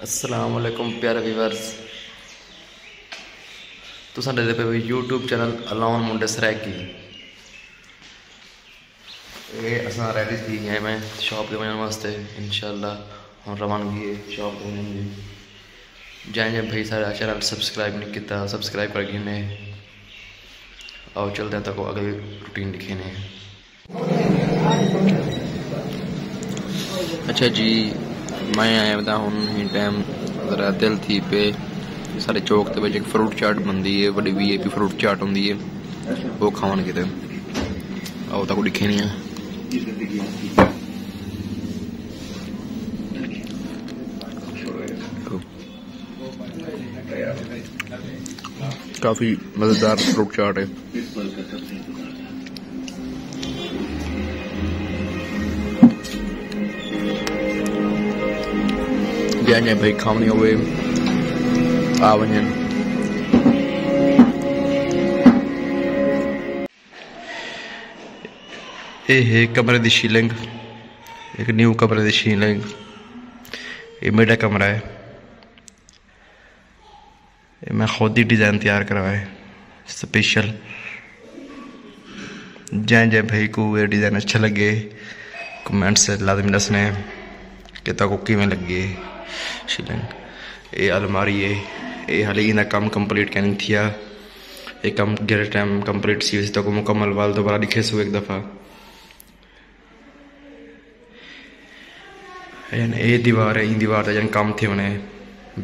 अस्सलाम वालेकुम प्यारे व्यूअर्स। तो साडे पे यूट्यूब चैनल अलाउन मुंडे सरैकी ये असां रेडी थी गए मैं शॉप ते वञण वास्ते। इंशाअल्लाह हम रवानगी है शॉप ते वञण जी। जैसे भाई सारा चैनल सब्सक्राइब नहीं किया सब्सक्राइब कर गिने। आओ चलते हैं तक अगली रूटीन दिखेने। अच्छा जी, मैं आया बता हूँ ही टाइम जरा दिल थी पे सारे चौक ते एक फ्रूट चाट बनती है, बड़ी VIP फ्रूट चाट होंगी है, वो खावन किते। आओ तक दिखेनी है। काफी मजेदार फ्रूट चाट है। जैसे भाई खावनी हुए आ वजन। ये कमरे की शीलिंग, एक न्यू कमरे की शीलिंग। ये मेरा कमरा है, ये मैं खुद ही डिज़ाइन तैयार करवाया है स्पेशल। जै भाई को ये डिज़ाइन अच्छा लगे कमेंट से लाजमी दसने कि ताको किवें लगे शीलिंग। ये अलमारी है, ये हाले इना काम कंप्लीट कैन थिया। ये कम गेरे टाइम कंप्लीट सी तक मुकम्मल वाल दोबारा दिखे सो एक दफ़ा। ये दीवार है, इन दीवार का जन काम थे उन्हें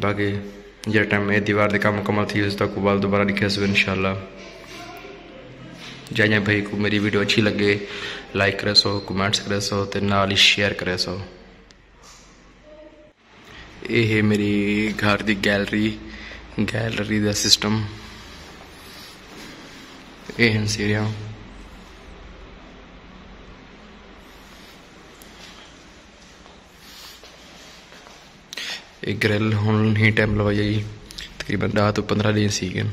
बाकी जे टाइम ये दीवार के काम मुकम्मल थी उस तक वाल दोबारा दिखे सो इंशाल्लाह। जै भाई को मेरी वीडियो अच्छी लगे लाइक करे सो, कमेंट्स करे सो, ते नाल ही शेयर करे सो। ये है मेरी घर की गैलरी का सिस्टम। ये हैं सीढ़ियाँ। ये ग्रिल हुण ही टाइम लवाई तकरीबन 10 तो 15 दिन सी गए।